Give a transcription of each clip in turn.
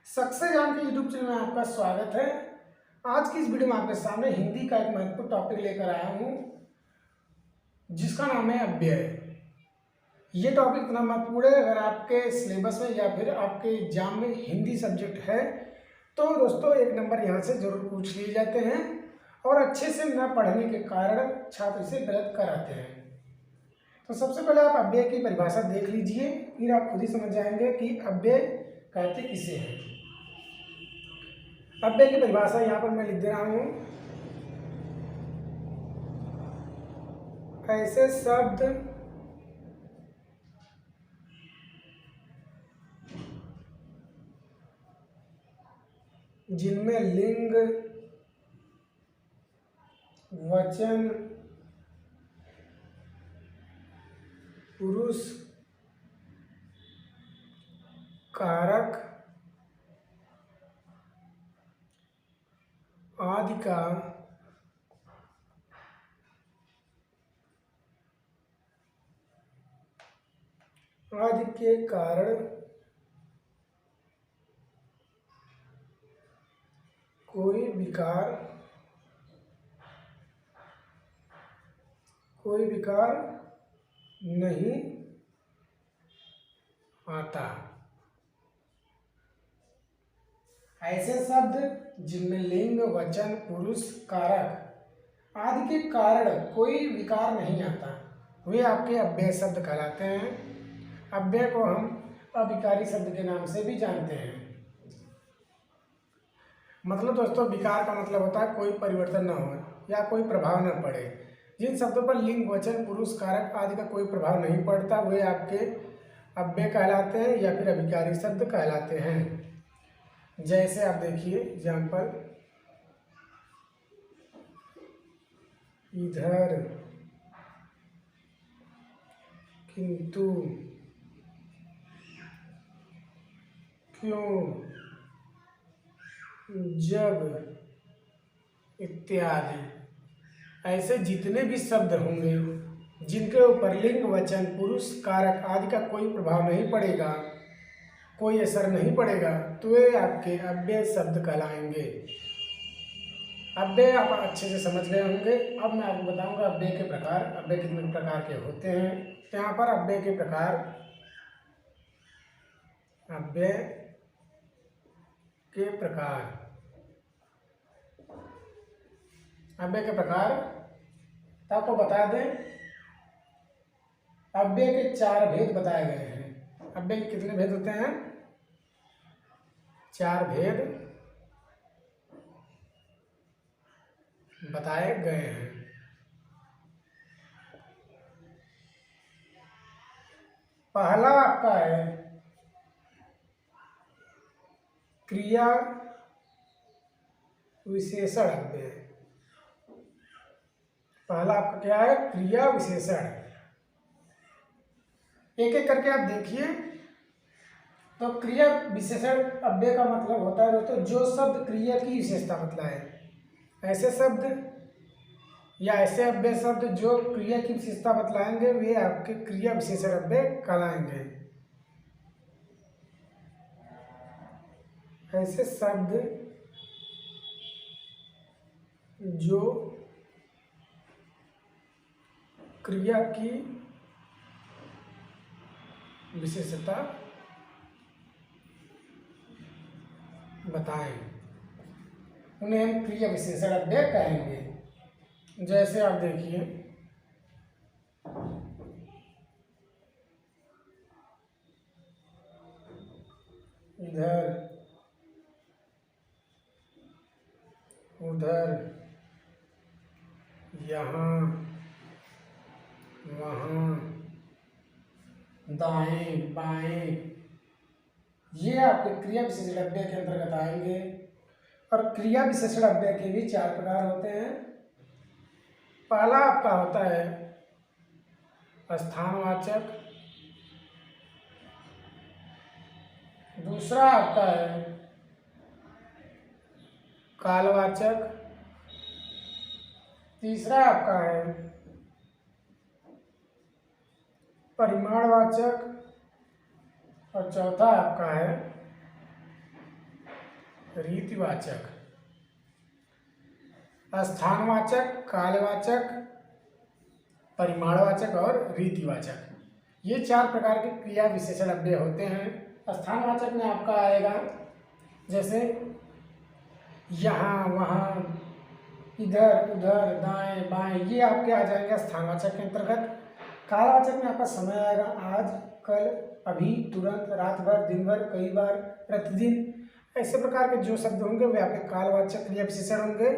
Success जान के YouTube channel में आपका स्वागत है। आज की इस वीडियो में आपके सामने हिंदी का एक महत्वपूर्ण टॉपिक लेकर आया हूँ जिसका नाम है अव्यय। ये टॉपिक इतना महत्वपूर्ण है, अगर आपके सिलेबस में या फिर आपके एग्जाम में हिंदी सब्जेक्ट है तो दोस्तों एक नंबर यहाँ से जरूर पूछ लिए जाते हैं और अच्छे से न पढ़ने के कारण छात्र इसे गलत कराते हैं। तो सबसे पहले आप अव्यय की परिभाषा देख लीजिए, फिर आप खुद ही समझ जाएंगे कि अव्यय कहते किसे हैं। अव्यय की परिभाषा यहाँ पर मैं लिख दे रहा हूँ। ऐसे शब्द जिनमें लिंग, वचन, पुरुष, कारक आदि के कारण कोई विकार नहीं आता। ऐसे शब्द जिनमें लिंग, वचन, पुरुष, कारक आदि के कारण कोई विकार नहीं आता वे आपके अव्यय शब्द कहलाते हैं। अव्यय को हम अविकारी शब्द के नाम से भी जानते हैं। मतलब दोस्तों विकार का मतलब होता है कोई परिवर्तन न हो या कोई प्रभाव न पड़े। जिन शब्दों पर लिंग, वचन, पुरुष, कारक आदि का कोई प्रभाव नहीं पड़ता वे आपके अव्यय कहलाते हैं या फिर अविकारी शब्द कहलाते हैं। जैसे आप देखिए एग्जाम्पल, इधर, किंतु, क्यों, जब इत्यादि। ऐसे जितने भी शब्द होंगे जिनके ऊपर लिंग, वचन, पुरुष, कारक आदि का कोई प्रभाव नहीं पड़ेगा, कोई असर नहीं पड़ेगा, तो वे आपके अव्यय शब्द कहलाएंगे। अव्यय आप अच्छे से समझ गए होंगे। अब मैं आपको बताऊंगा अव्यय के प्रकार। अव्यय कितने प्रकार के होते हैं। यहाँ पर अव्यय के प्रकार, अव्यय के प्रकार तो आपको बता दें, अव्यय के 4 भेद बताए गए हैं। अव्यय के कितने भेद होते हैं? 4 भेद बताए गए हैं। पहला आपका है क्रिया विशेषण अव्यय। पहला आपका क्या है? क्रिया विशेषण। एक एक करके आप देखिए। तो क्रिया विशेषण अव्यय का मतलब होता है दोस्तों जो शब्द क्रिया की विशेषता बतलाए। ऐसे शब्द या ऐसे अव्यय शब्द जो क्रिया की विशेषता बतलाएंगे वे आपके क्रिया विशेषण अव्यय कहलाएंगे। ऐसे शब्द जो क्रिया की विशेषता बताएं उन्हें हम क्रिया विशेषण अव्यय कहेंगे। जैसे आप देखिए, इधर, उधर, यहाँ, वहाँ, दाएं, बाएं, ये आपके क्रिया विशेषण अव्यय के अंतर्गत आएंगे। और क्रिया विशेषण अव्यय के भी 4 प्रकार होते हैं। पहला आपका होता है स्थानवाचक, दूसरा आपका है कालवाचक, तीसरा आपका है परिमाणवाचक और चौथा आपका है रीतिवाचक, स्थानवाचक, कालवाचक, परिमाणवाचक और रीतिवाचक, ये 4 प्रकार के क्रिया विशेषण अव्यय होते हैं। स्थानवाचक में आपका आएगा जैसे यहाँ, वहाँ, इधर, उधर, दाएं, बाएं, ये आपके आ जाएंगे स्थानवाचक के अंतर्गत। कालवाचक में आपका समय आएगा आज, कल, अभी, तुरंत, रात भर, दिन भर, कई बार, प्रतिदिन, ऐसे प्रकार के जो शब्द होंगे वे आपके कालवाचक क्रिया विशेषण होंगे।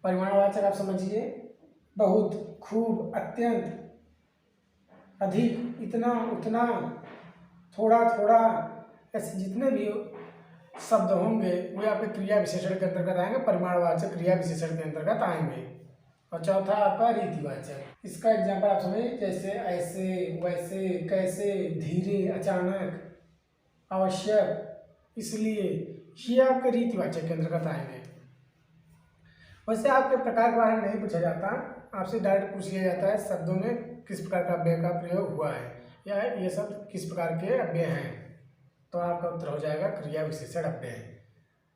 परिमाणवाचक आप समझिए बहुत, खूब, अत्यंत, अधिक, इतना, उतना, थोड़ा थोड़ा, ऐसे जितने भी शब्द होंगे वे आपके क्रिया विशेषण के अंतर्गत आएंगे, परिमाणवाचक क्रिया विशेषण के अंतर्गत आएंगे। और चौथा आपका रीतिवाचक, इसका एग्जाम्पल आप समझिए जैसे ऐसे, वैसे, कैसे, धीरे, अचानक, आवश्यक, इसलिए, ये आपके रीतिवाचक के अंतर्गत आएंगे। वैसे आपके प्रकार के बारे में नहीं पूछा जाता, आपसे डायरेक्ट पूछ लिया जाता है शब्दों में किस प्रकार का अव्यय का प्रयोग हुआ है या ये सब किस प्रकार के अव्यय हैं, तो आपका उत्तर हो जाएगा क्रिया विशेषण अव्यय।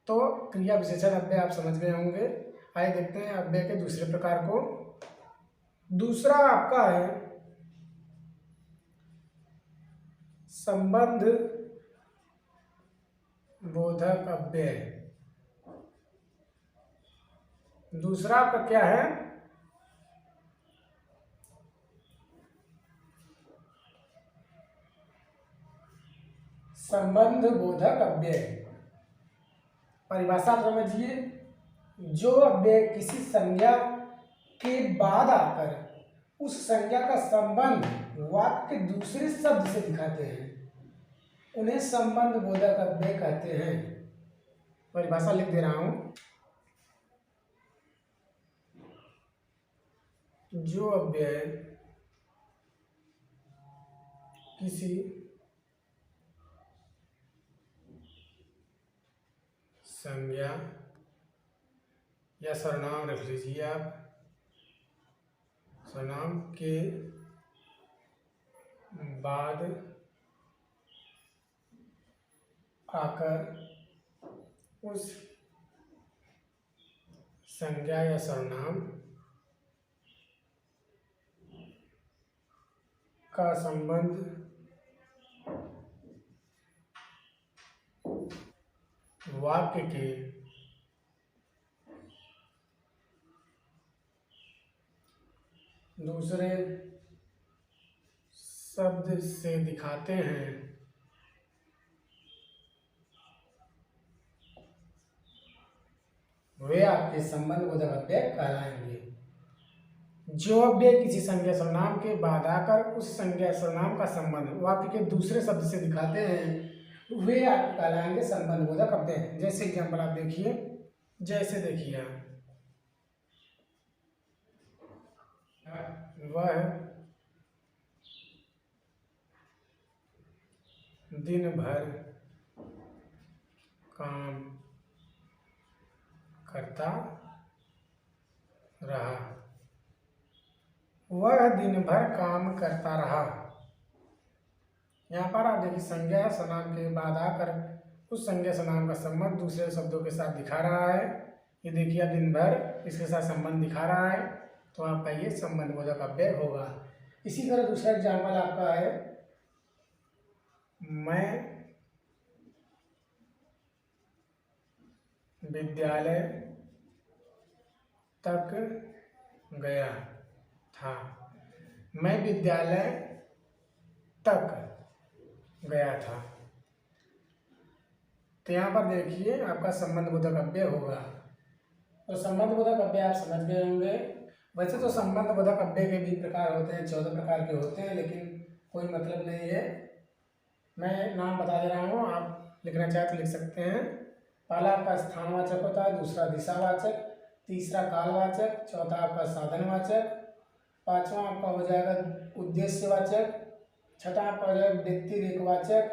तो क्रिया विशेषण अव्यय आप समझ गए होंगे। आइए देखते हैं अव्यय के दूसरे प्रकार को। दूसरा आपका है संबंध बोधक अव्यय। दूसरा आपका क्या है? संबंध बोधक अव्यय। परिभाषा समझिए, जो अव्यय किसी संज्ञा के बाद आकर उस संज्ञा का संबंध वाक्य के दूसरे शब्द से दिखाते हैं उन्हें संबंध बोधक अव्यय कहते हैं। परिभाषा लिख दे रहा हूं। जो अव्यय किसी संज्ञा या सर्वनाम रख लीजिए आप, सर्वनाम के बाद आकर उस संज्ञा या सर्वनाम का संबंध वाक्य के दूसरे शब्द से दिखाते हैं वे आपके संबंध बोधक अव्यय कहलाएंगे। जो अव्यय किसी संज्ञा सर्वनाम के बाद आकर उस संज्ञा सर्वनाम का संबंध वाक्य के दूसरे शब्द से दिखाते हैं वे आपके कहलाएंगे संबंध बोधक अव्यय। जैसे एग्जाम्पल आप देखिए, जैसे देखिए वह दिन भर काम करता रहा। वह दिन भर काम करता रहा। यहाँ पर आप देखिए संज्ञा सर्वनाम के बाद आकर उस संज्ञा सर्वनाम का संबंध दूसरे शब्दों के साथ दिखा रहा है। ये देखिए आप दिन भर इसके साथ संबंध दिखा रहा है, तो आपका ये संबंध बोधक अव्यय होगा। इसी तरह दूसरा एग्जाम्पल आपका है मैं विद्यालय तक गया था। मैं विद्यालय तक गया था, तो यहाँ पर देखिए आपका संबंध बोधक अव्यय होगा। तो संबंध बोधक अव्यय आप समझ गए होंगे। वैसे तो संबंध बोधक अव्यय के भी प्रकार होते हैं, 14 प्रकार के होते हैं, लेकिन कोई मतलब नहीं है, मैं नाम बता दे रहा हूँ, आप लिखना चाहे तो लिख सकते हैं। पहला आपका स्थानवाचक होता है, दूसरा दिशावाचक, तीसरा कालवाचक, चौथा आपका साधनवाचक, पांचवा आपका हो जाएगा उद्देश्यवाचक, छठा आपका हो जाएगा व्यक्तिरेखवाचक,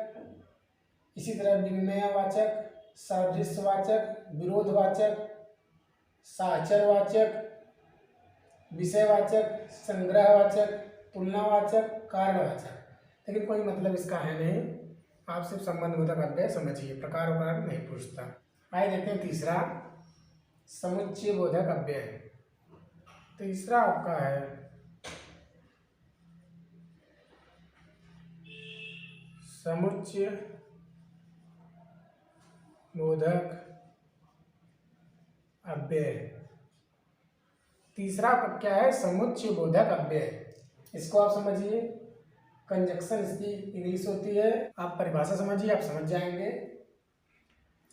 इसी तरह विनिमयवाचक, सादृश्यवाचक, विरोधवाचक, साचरवाचक, विषयवाचक, संग्रहवाचक, तुलनावाचक, कारणवाचक। लेकिन कोई मतलब इसका है नहीं, आप सिर्फ संबंध बोधक अव्यय समझिए, प्रकार नहीं पूछता। आइए देखते हैं तीसरा समुच्चय बोधक अव्यय। तीसरा आपका है समुच्चय बोधक अव्यय। तीसरा क्या है? समुच्चय बोधक अव्यय। इसको आप समझिए, कंजक्शन इसकी इंग्लिश होती है। आप परिभाषा समझिए, आप समझ जाएंगे।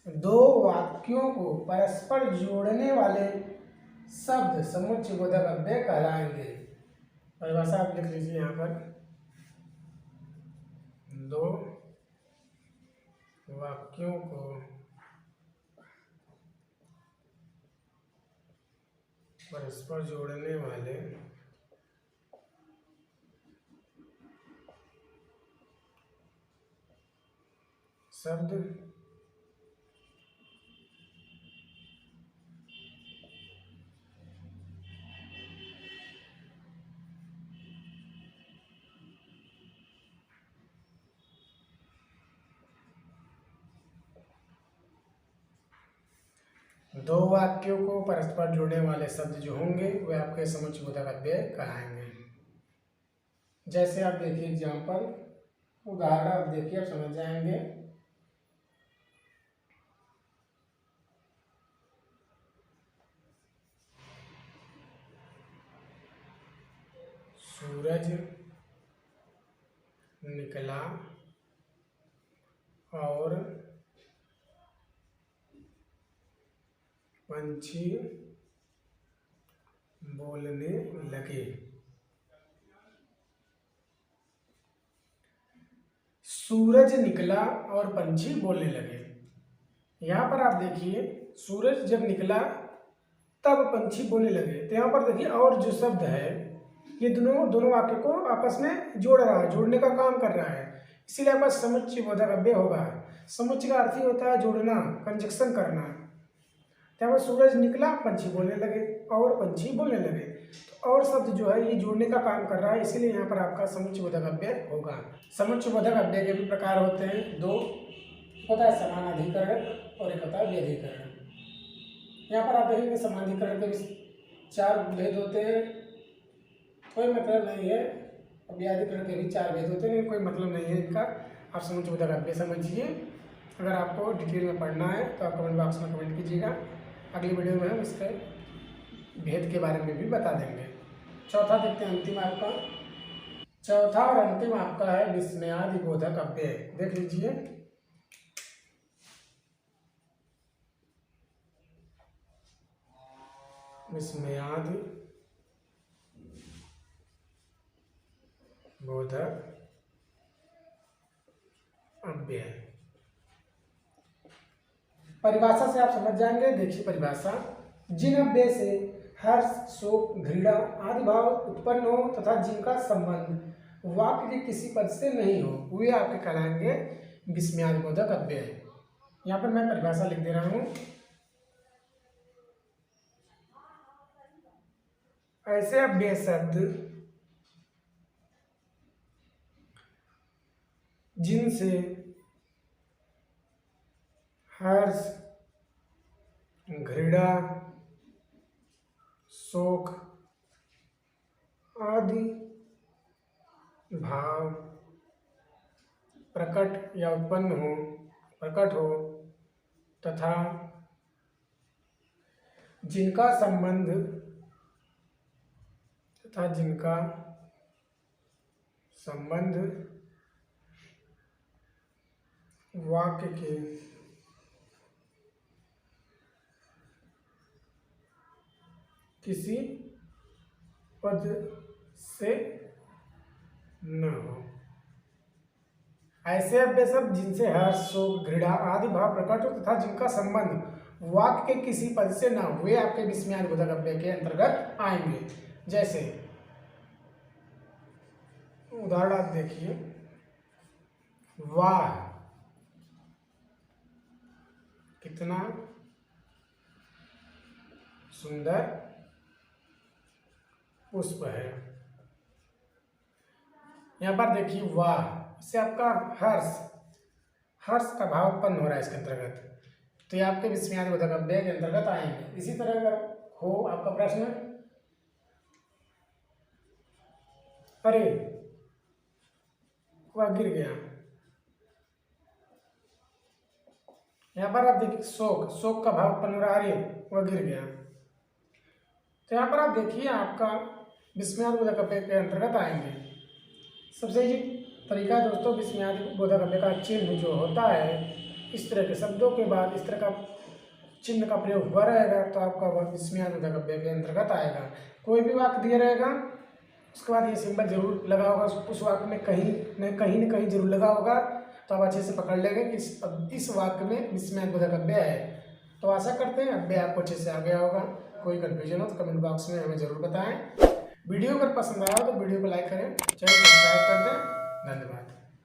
दो वाक्यों को परस्पर जोड़ने वाले शब्द समुच्चय बोधक अव्यय कहलाएंगे। परिभाषा आप लिख लीजिए यहाँ पर। दो वाक्यों को परस्पर जोड़ने वाले शब्द दो वाक्यों को परस्पर जोड़ने वाले शब्द जो होंगे वे आपके समुच्चय बोधक अव्यय कहलाएंगे। जैसे आप देखिए एग्जाम्पल, उदाहरण आप देखिए, आप समझ जाएंगे। सूरज निकला और पंछी बोलने लगे। सूरज निकला और पंछी बोलने लगे। यहाँ पर आप देखिए, सूरज जब निकला तब पंछी बोलने लगे। तो यहाँ पर देखिए और जो शब्द है ये दोनों वाक्य को आपस में जोड़ रहा है, जोड़ने का काम कर रहा है, इसीलिए आपका समुच्चय बोधक अव्यय होगा। समुच्चय का अर्थ ही होता है जोड़ना, कंजक्शन करना। यहाँ पर सूरज निकला, पंछी बोलने लगे और पंछी बोलने लगे। तो और शब्द जो है ये जोड़ने का काम कर रहा है, इसीलिए यहाँ पर आपका समुच्चय बोधक अव्यय होगा। समुच्चय बोधक अव्यय के भी प्रकार होते हैं दो, होता है समानाधिकरण और एक होता है व्यधिकरण। यहाँ पर आप देखेंगे समानाधिकरण के भी 4 भेद होते हैं, कोई मतलब नहीं है। और व्यधिकरण के भी 4 भेद होते हैं, कोई मतलब नहीं है इनका। आप समुच्चय बोधक अव्यय समझिए। अगर आपको डिटेल में पढ़ना है तो आप कमेंट बॉक्स में कमेंट कीजिएगा। अगली वीडियो में हम इसके भेद के बारे में भी बता देंगे। चौथा देखते हैं, अंतिम आपका चौथा और अंतिम आपका है विस्मयादि बोधक अव्यय। देख लीजिए, विस्मयादि बोधक अव्यय। परिभाषा से आप समझ जाएंगे। देखिए परिभाषा, जिन अव्यय से हर्ष, शोक, घृणा आदि भाव उत्पन्न हो तथा जिनका संबंध वाक्य के किसी पद से नहीं हो वे आपके कहलाएंगे विस्मयादि बोधक अव्यय। यहाँ पर मैं परिभाषा लिख दे रहा हूँ। ऐसे अव्यय शब्द जिनसे हर्ष, घृणा, शोक आदि भाव प्रकट या प्रकट हो तथा जिनका संबंध वाक्य के किसी पद से न हो। ऐसे अव्यय शब्द जिनसे हर्ष, शोक, घृणा आदि भाव प्रकट हो तथा जिनका संबंध वाक्य के किसी पद से न हो वे आपके विस्मयादि बोधक अव्यय के अंतर्गत आएंगे। जैसे उदाहरण आप देखिए, वाह कितना सुंदर पुष्प है। यहाँ पर देखिए वाह, इससे आपका हर्ष का भाव उत्पन्न हो रहा है इसके अंतर्गत। तो ये आपके विस्मयादिबोधक अव्यय के अंतर्गत आएंगे। इसी तरह अगर हो आपका प्रश्न, अरे वह गिर गया, यहाँ पर आप देखिए शोक, शोक का भाव उत्पन्न हो रहा है, अरे वह गिर गया। तो यहाँ पर आप देखिए आपका विस्मयादिबोधक अव्यय के अंतर्गत आएंगे। सबसे ये तरीका है दोस्तों, विस्मयादिबोधक अव्यय का चिन्ह जो होता है, इस तरह के शब्दों के बाद इस तरह का चिन्ह का प्रयोग हुआ रहेगा तो आपका वह विस्मयादिबोधक अव्यय के अंतर्गत आएगा। कोई भी वाक्य दिया रहेगा उसके बाद ये सिंबल जरूर लगा होगा, उस वाक्य में कहीं न कहीं जरूर लगा होगा, तो आप अच्छे से पकड़ लेंगे कि इस वाक्य में विस्मयादिबोधक अव्यय है। तो आशा करते हैं अव्यय आपको अच्छे से आ गया होगा। कोई कंफ्यूजन हो तो कमेंट बॉक्स में हमें जरूर बताएं। वीडियो अगर पसंद आया तो वीडियो को लाइक करें, चैनल को सब्सक्राइब कर दें। धन्यवाद।